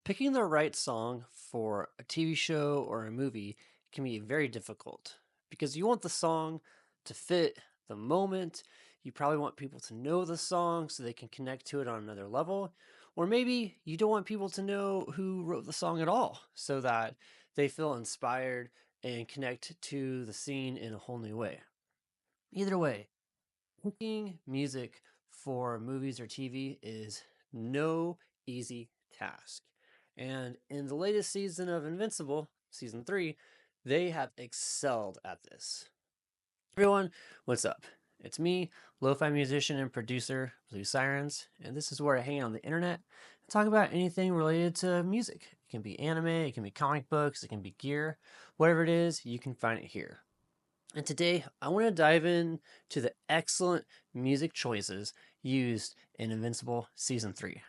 Picking the right song for a TV show or a movie can be very difficult because you want the song to fit the moment. You probably want people to know the song so they can connect to it on another level. Or maybe you don't want people to know who wrote the song at all so that they feel inspired and connect to the scene in a whole new way. Either way, picking music for movies or TV is no easy task. And in the latest season of Invincible, season 3, they have excelled at this. Everyone, what's up? It's me, lo-fi musician and producer, Blue Sirens, and this is where I hang out on the internet and talk about anything related to music. It can be anime, it can be comic books, it can be gear, whatever it is, you can find it here. And today, I want to dive in to the excellent music choices used in Invincible Season 3.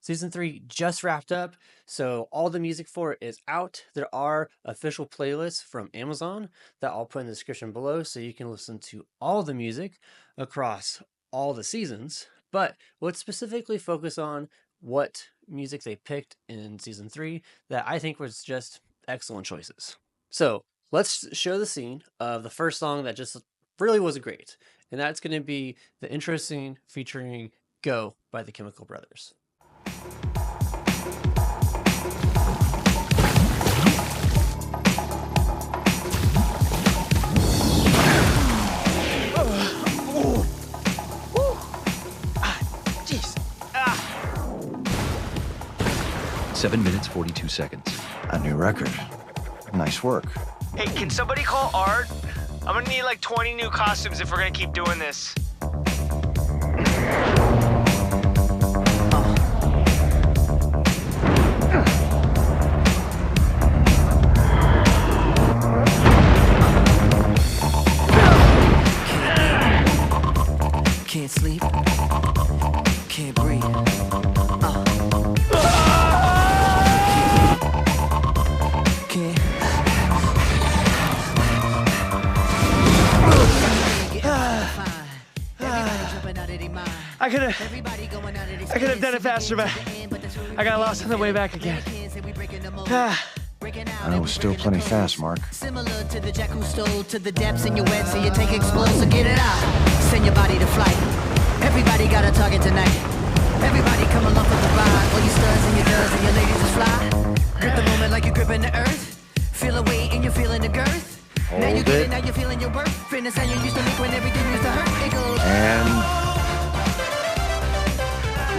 Season 3 just wrapped up, so all the music for it is out. There are official playlists from Amazon that I'll put in the description below so you can listen to all the music across all the seasons. But let's specifically focus on what music they picked in Season 3 that I think was just excellent choices. So let's show the scene of the first song that just really was great. And that's going to be the intro scene featuring Go by the Chemical Brothers. Jeez. 7 minutes, 42 seconds. A new record. Nice work. Hey, can somebody call Art? I'm gonna need like 20 new costumes if we're gonna keep doing this. Can't sleep, can't breathe. Can't. I could have done it faster, but I got lost on the way back again. I was still plenty fast, Mark. Similar to the jack who stole to the depths in your wet, so you take explosive, get it out. Send your body to flight. Everybody got a target tonight. Everybody come along for the ride. All you studs and your duds and your ladies just fly. Grip the moment like you're gripping the earth. Feel a weight and you're feeling the girth. Now you get it, now you're feeling your worth. Fitness how you used to make when everything used to hurt. It goes. And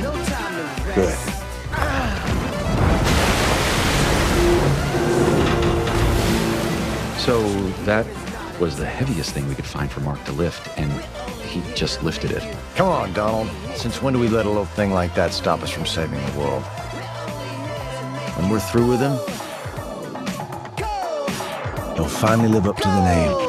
No time to rest. good. So that was the heaviest thing we could find for Mark to lift, and he just lifted it. Come on, Donald. Since when do we let a little thing like that stop us from saving the world? When we're through with him, he'll finally live up to the name.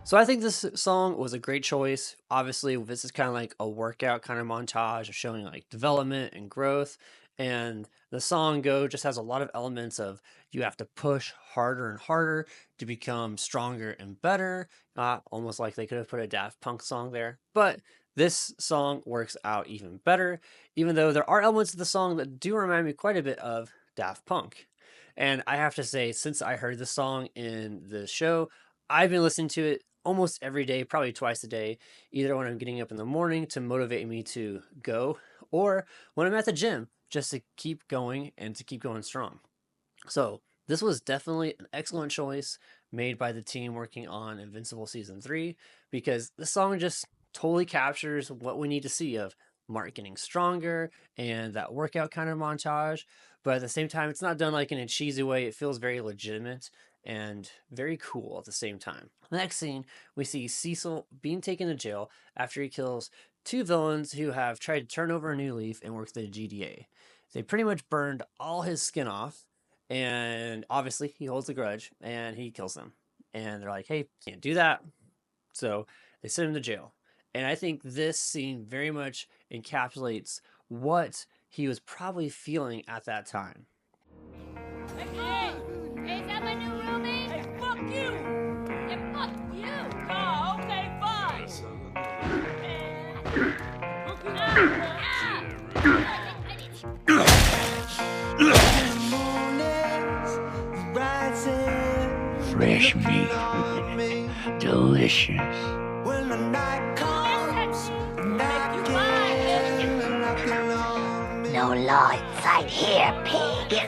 So I think this song was a great choice. Obviously, this is kind of like a workout kind of montage of showing like development and growth. And the song Go just has a lot of elements of you have to push harder and harder to become stronger and better. Almost like they could have put a Daft Punk song there. But this song works out even better, even though there are elements of the song that do remind me quite a bit of Daft Punk. And I have to say, since I heard this song in the show, I've been listening to it almost every day, probably twice a day, either when I'm getting up in the morning to motivate me to go, or when I'm at the gym, just to keep going and to keep going strong. So this was definitely an excellent choice made by the team working on Invincible Season 3, because the song just totally captures what we need to see of Mark getting stronger and that workout kind of montage. But at the same time, it's not done like in a cheesy way. It feels very legitimate and very cool at the same time. The next scene, we see Cecil being taken to jail after he kills two villains who have tried to turn over a new leaf and work the GDA. They pretty much burned all his skin off, and obviously he holds a grudge and he kills them. And they're like, hey, can't do that. So they send him to jail. And I think this scene very much encapsulates what he was probably feeling at that time. Hey, is that my new roommate? Hey, fuck you! Yeah, fuck you! Oh, okay, fine. Fresh meat. Delicious. No law inside here, pig.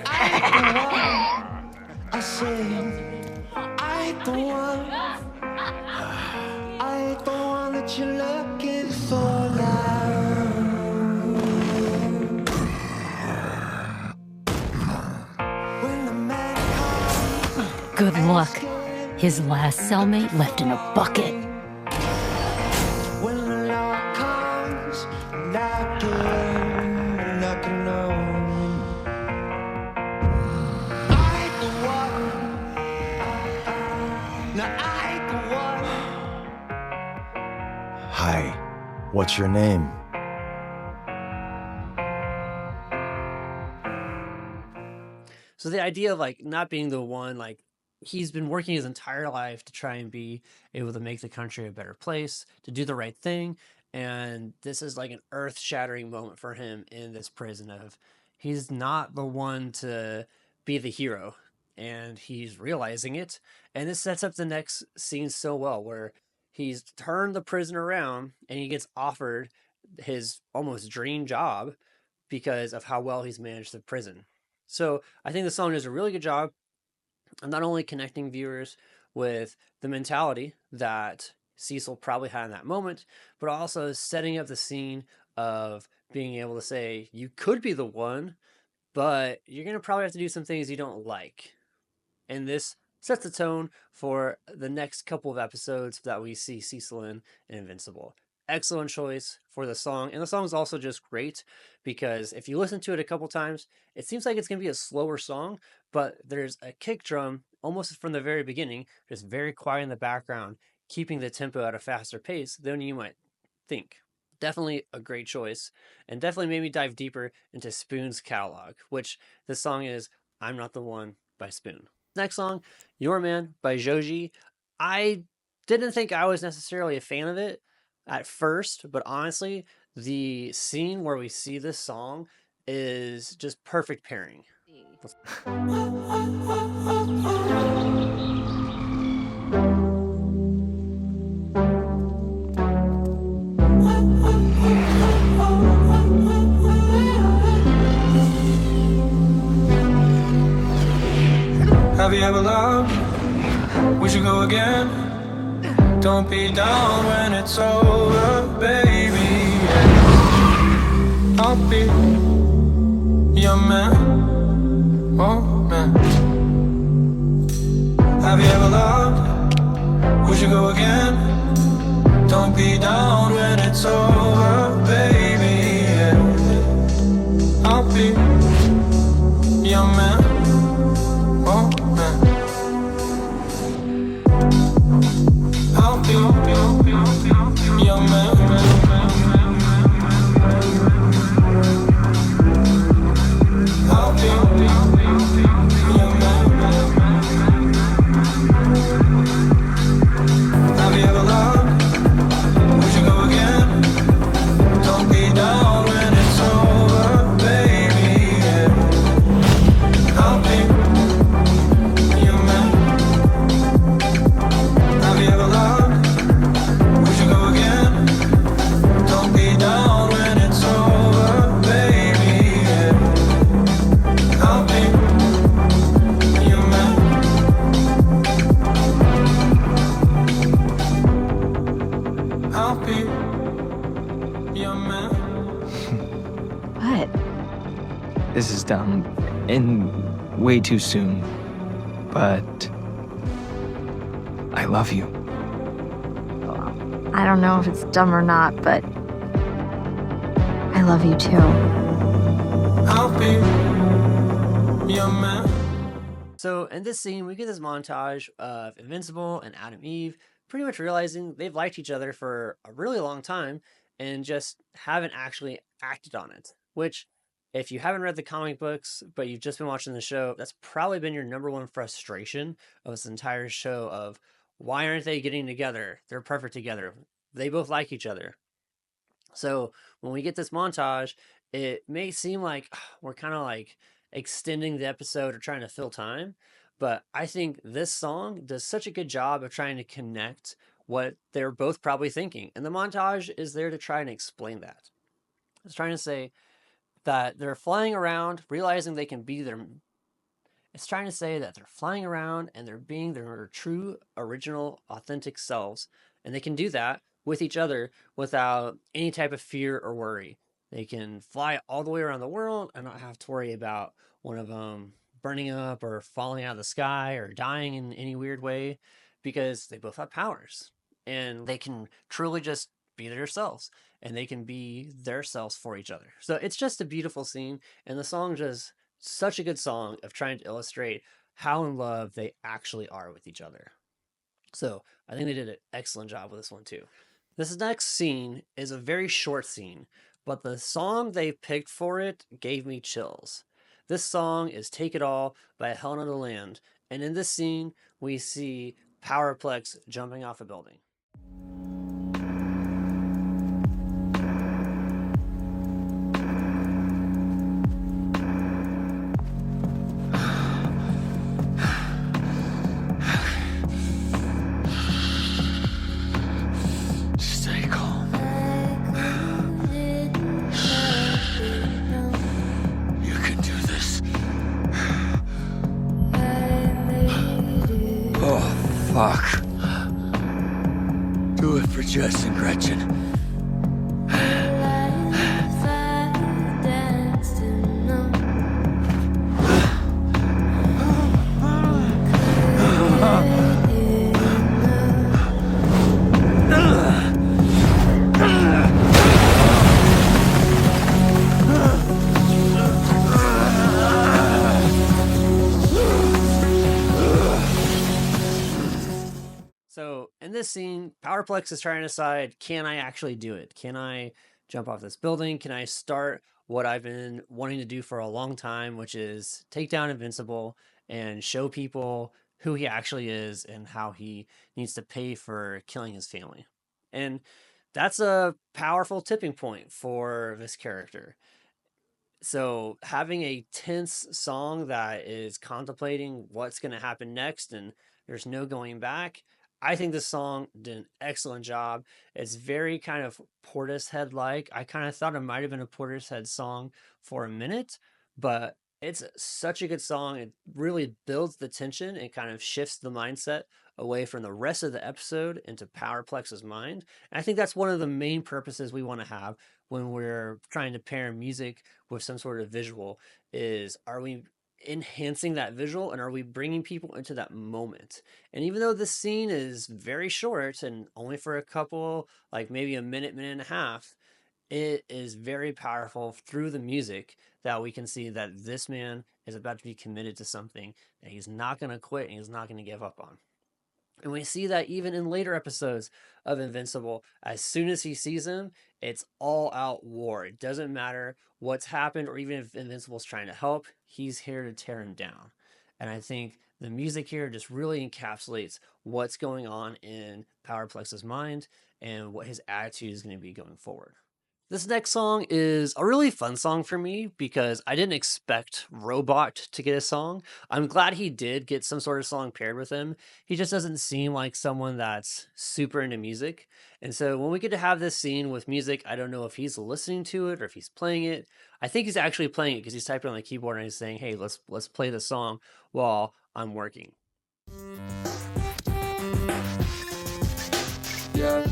I say, I ain't the one. I ain't the one that you're looking for now. When the man comes, Good luck. His last cellmate left in a bucket. when the law comes, knocking on. I ain't the one. No, I ain't the one. Hi, what's your name? So the idea of like not being the one, like he's been working his entire life to try and be able to make the country a better place, to do the right thing. And this is like an earth shattering moment for him in this prison of he's not the one to be the hero. And he's realizing it. And this sets up the next scene so well where he's turned the prison around and he gets offered his almost dream job because of how well he's managed the prison. So I think the song does a really good job of not only connecting viewers with the mentality that Cecil probably had in that moment, but also setting up the scene of being able to say, you could be the one, but you're going to probably have to do some things you don't like. And this sets the tone for the next couple of episodes that we see Cecil in Invincible. Excellent choice for the song. And the song is also just great because if you listen to it a couple times, it seems like it's going to be a slower song, but there's a kick drum almost from the very beginning, just very quiet in the background, keeping the tempo at a faster pace than you might think. Definitely a great choice, and definitely made me dive deeper into Spoon's catalog, which the song is I'm Not the One by Spoon. Next song, Your Man by Joji. I didn't think I was necessarily a fan of it at first, but honestly, the scene where we see this song is just perfect pairing. Have you ever loved? We should go again. Don't be down when it's over, baby. I'll be your man. Oh, man. Have you ever loved? We should go again. Don't be down when it's over, baby. I'll be your man. Oh, man. I'll be your man. I'll be your man. Have you ever loved? We should go again. Don't be down when it's over, baby. I'll be your man. Have you ever loved? We should go again. Don't be down when it's over, baby. I'll be your man. I'll be your man. What? This is dumb and way too soon, but I love you. I don't know if it's dumb or not, but I love you too. I'll be your man. So in this scene, we get this montage of Invincible and Adam Eve pretty much realizing they've liked each other for a really long time and just haven't actually acted on it. Which, if you haven't read the comic books, but you've just been watching the show, that's probably been your number one frustration of this entire show of why aren't they getting together? They're perfect together. They both like each other. So when we get this montage, it may seem like we're kind of like extending the episode or trying to fill time. But I think this song does such a good job of trying to connect what they're both probably thinking. And the montage is there to try and explain that. It's trying to say that they're flying around, realizing they can be their. It's trying to say that they're flying around and they're being their true, original, authentic selves. And they can do that with each other without any type of fear or worry. They can fly all the way around the world and not have to worry about one of them burning up or falling out of the sky or dying in any weird way, because they both have powers and they can truly just be themselves and they can be their selves for each other. So it's just a beautiful scene, and the song just such a good song of trying to illustrate how in love they actually are with each other. So I think they did an excellent job with this one too. This next scene is a very short scene, but the song they picked for it gave me chills. This song is Take It All by Helena the Land, and in this scene we see Powerplex jumping off a building. Fuck. Do it for Jess and Gretchen. So in this scene, Powerplex is trying to decide, can I actually do it? Can I jump off this building? Can I start what I've been wanting to do for a long time, which is take down Invincible and show people who he actually is and how he needs to pay for killing his family. And that's a powerful tipping point for this character. So having a tense song that is contemplating what's going to happen next and there's no going back, I think this song did an excellent job. It's very kind of Portishead like. I kind of thought it might have been a Portishead song for a minute, but it's such a good song. It really builds the tension and kind of shifts the mindset away from the rest of the episode into Powerplex's mind. And I think that's one of the main purposes we want to have when we're trying to pair music with some sort of visual is, are we enhancing that visual and are we bringing people into that moment? And even though this scene is very short and only for a couple, like maybe a minute and a half, it is very powerful through the music that we can see that this man is about to be committed to something that he's not going to quit and he's not going to give up on. And we see that even in later episodes of Invincible, as soon as he sees him, it's all out war. It doesn't matter what's happened or even if Invincible's trying to help, he's here to tear him down. And I think the music here just really encapsulates what's going on in Powerplex's mind and what his attitude is going to be going forward. This next song is a really fun song for me because I didn't expect Robot to get a song. I'm glad he did get some sort of song paired with him. He just doesn't seem like someone that's super into music. And so when we get to have this scene with music, I don't know if he's listening to it or if he's playing it. I think he's actually playing it because he's typing on the keyboard and he's saying, hey, let's play the song while I'm working. Yes.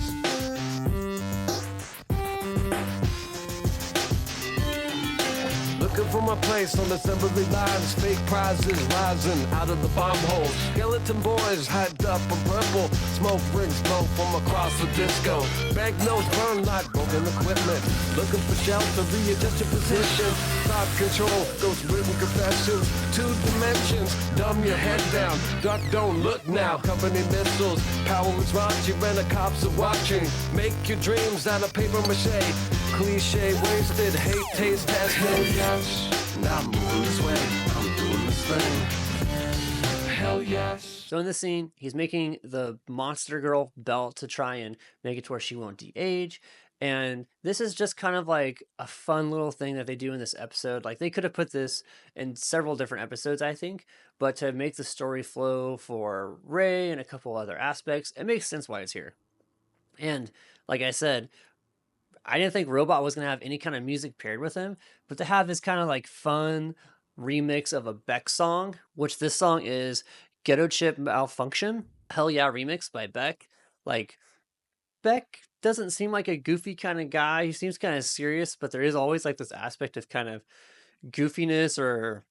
Looking for my place on assembly lines, fake prizes rising out of the bomb hole. Skeleton boys hyped up in purple, smoke brings smoke from across the disco. Banknotes burn like broken equipment. Looking for shelter, readjust your position. Thought control, those written confessions. 2 dimensions, dumb your head down. Duck, don't look now, company missiles. Power is raunchy when the cops are watching. Make your dreams out of paper mache. Cliche wasted, hate taste test. Hell yes, now I'm moving this way, I'm doing this thing. Hell yes. So in this scene, he's making the Monster Girl belt to try and make it to where she won't de-age. And this is just kind of like a fun little thing that they do in this episode. Like they could have put this in several different episodes, I think, but to make the story flow for Ray and a couple other aspects, it makes sense why it's here. And like I said, I didn't think Robot was going to have any kind of music paired with him, but to have this kind of like fun remix of a Beck song, which this song is Ghettochip Malfunction, Hell Yeah remix by Beck. Like, Beck doesn't seem like a goofy kind of guy. He seems kind of serious, but there is always like this aspect of kind of goofiness or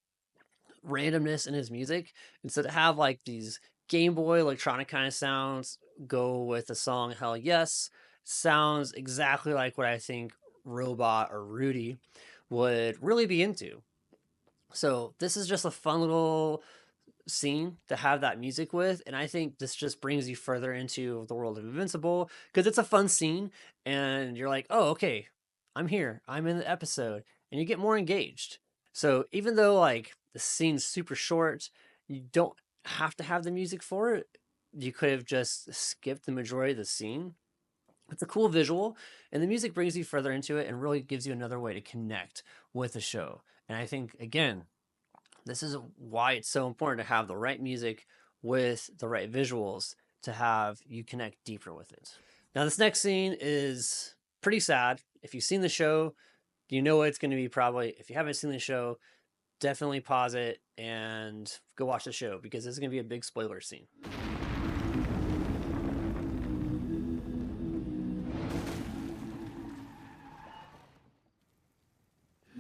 randomness in his music. And so to have like these Game Boy electronic kind of sounds go with the song Hell Yes sounds exactly like what I think Robot or Rudy would really be into. So this is just a fun little scene to have that music with, and I think this just brings you further into the world of Invincible because it's a fun scene and you're like, oh, okay, I'm here, I'm in the episode, and you get more engaged. So even though like the scene's super short, you don't have to have the music for it. You could have just skipped the majority of the scene. It's a cool visual, and the music brings you further into it and really gives you another way to connect with the show. And I think, again, this is why it's so important to have the right music with the right visuals to have you connect deeper with it. Now, this next scene is pretty sad. If you've seen the show, you know what it's going to be probably. If you haven't seen the show, definitely pause it and go watch the show because this is going to be a big spoiler scene.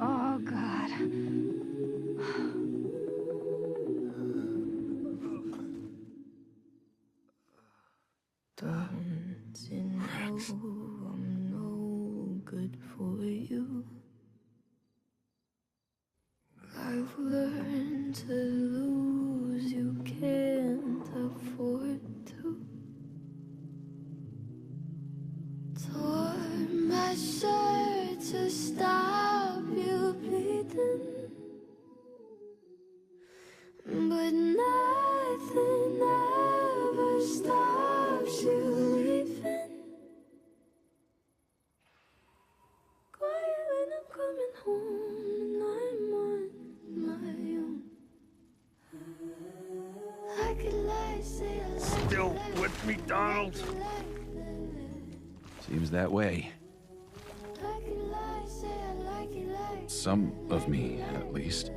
Oh, God. Don't you know I'm no good for you? I've learned to lose, you can't afford to. Tore my shirt to stop you bleeding, but nothing ever stops you leaving. Quiet when I'm coming home and I'm on my own. I could lie, say I like Still with me, Donald? Seems that way. I could lie, say I like it like Some of me, at least.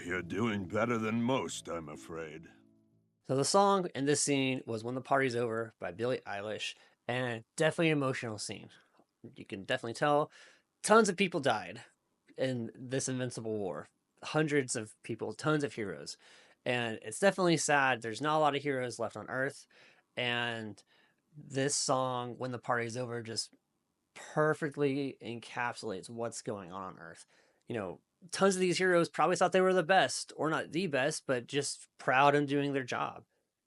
You're doing better than most, I'm afraid. So the song in this scene was When the Party's Over by Billie Eilish, and definitely an emotional scene. You can definitely tell tons of people died in this Invincible War. Hundreds of people, tons of heroes. And it's definitely sad. There's not a lot of heroes left on Earth. And this song, When the Party's Over, just perfectly encapsulates what's going on Earth. You know, tons of these heroes probably thought they were the best, or not the best, but just proud of doing their job.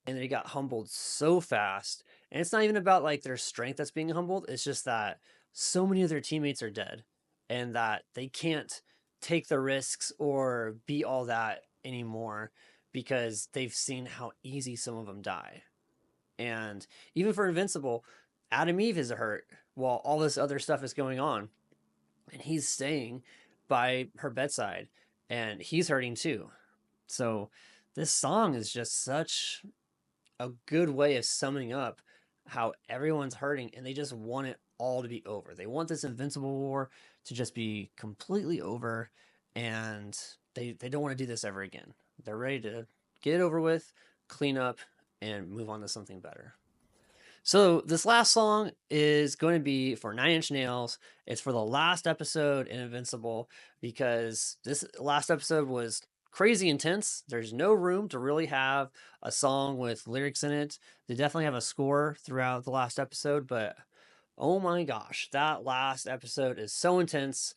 And they got humbled so fast. And it's not even about like their strength that's being humbled. It's just that so many of their teammates are dead and that they can't take the risks or be all that anymore because they've seen how easy some of them die. And even for Invincible, Adam Eve is hurt while all this other stuff is going on. And he's staying by her bedside and he's hurting too. So this song is just such a good way of summing up how everyone's hurting and they just want it all to be over. They want this Invincible War to just be completely over and they don't want to do this ever again. They're ready to get it over with, clean up, and move on to something better. So this last song is going to be for 9 Inch Nails. It's for the last episode in Invincible because this last episode was crazy intense. There's no room to really have a song with lyrics in it. They definitely have a score throughout the last episode, but oh my gosh, that last episode is so intense.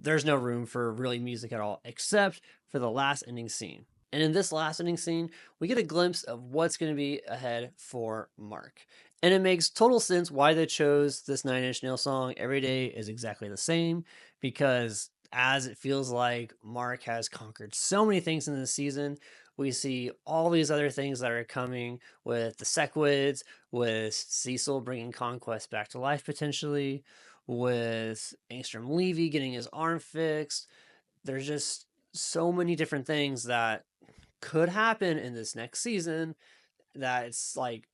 There's no room for really music at all, except for the last ending scene. And in this last ending scene, we get a glimpse of what's going to be ahead for Mark. And it makes total sense why they chose this 9 Inch Nails song, Every Day is Exactly the Same, because as it feels like Mark has conquered so many things in this season We see all these other things that are coming with the Sequids, with Cecil bringing Conquest back to life potentially, with Angstrom Levy getting his arm fixed. There's just so many different things that could happen in this next season that it's like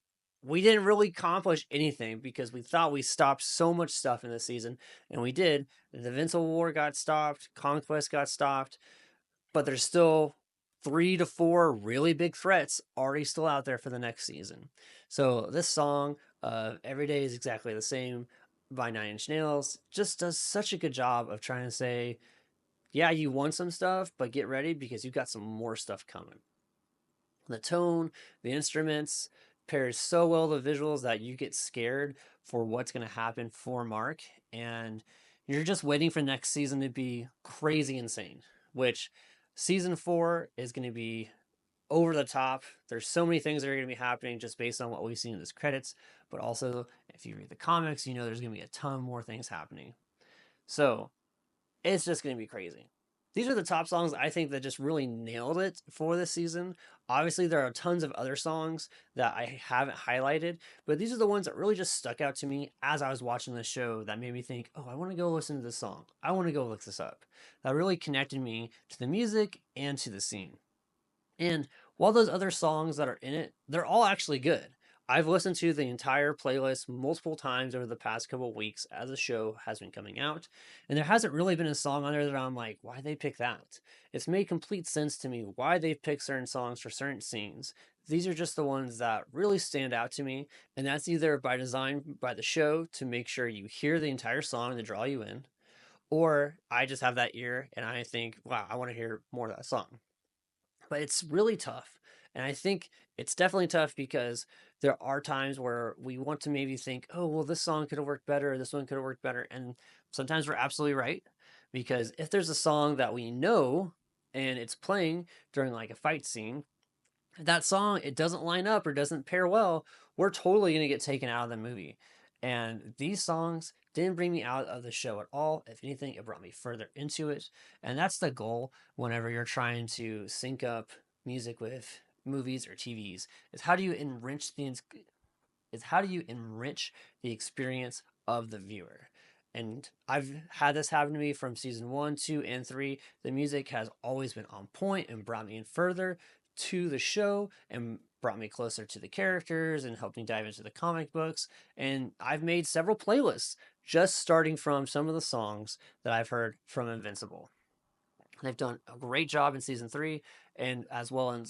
we didn't really accomplish anything because we thought we stopped so much stuff in this season, and we did. The Invincible War got stopped, Conquest got stopped, but there's still 3 to 4 really big threats already still out there for the next season. So this song, Every Day is Exactly the Same by 9 Inch Nails, just does such a good job of trying to say, yeah, you won some stuff, but get ready because you got some more stuff coming. The tone, the instruments pairs so well the visuals that you get scared for what's going to happen for Mark, and you're just waiting for next season to be crazy insane, which season 4 is going to be over the top. There's so many things that are going to be happening just based on what we've seen in these credits, but also if you read the comics, you know there's going to be a ton more things happening. So it's just going to be crazy. These are the top songs I think that just really nailed it for this season. Obviously, there are tons of other songs that I haven't highlighted, but these are the ones that really just stuck out to me as I was watching the show that made me think, oh, I want to go listen to this song. I want to go look this up. That really connected me to the music and to the scene. And while those other songs that are in it, they're all actually good. I've listened to the entire playlist multiple times over the past couple of weeks as the show has been coming out, and there hasn't really been a song on there that I'm like, why they pick that? It's made complete sense to me why they've picked certain songs for certain scenes. These are just the ones that really stand out to me, and that's either by design by the show to make sure you hear the entire song to draw you in, or I just have that ear and I think, wow, I want to hear more of that song. But it's really tough. And I think it's definitely tough because there are times where we want to maybe think, oh, well, this song could have worked better, or this one could have worked better. And sometimes we're absolutely right. Because if there's a song that we know and it's playing during like a fight scene, that song, it doesn't line up or doesn't pair well, we're totally going to get taken out of the movie. And these songs didn't bring me out of the show at all. If anything, it brought me further into it. And that's the goal whenever you're trying to sync up music with movies or TVs, is how do you enrich the experience of the viewer. And I've had this happen to me from season 1, 2, and 3. The music has always been on point and brought me in further to the show and brought me closer to the characters and helped me dive into the comic books. And I've made several playlists just starting from some of the songs that I've heard from Invincible. They've done a great job in season 3 and as well in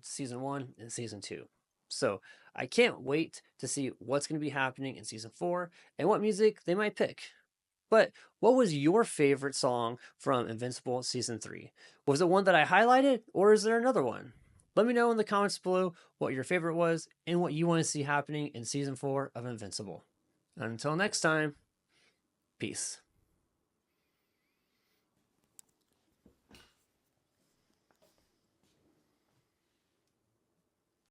season 1 and season 2. So I can't wait to see what's going to be happening in season 4 and what music they might pick. But what was your favorite song from Invincible season 3? Was it one that I highlighted, or is there another one? Let me know in the comments below what your favorite was and what you want to see happening in season 4 of Invincible. Until next time, peace.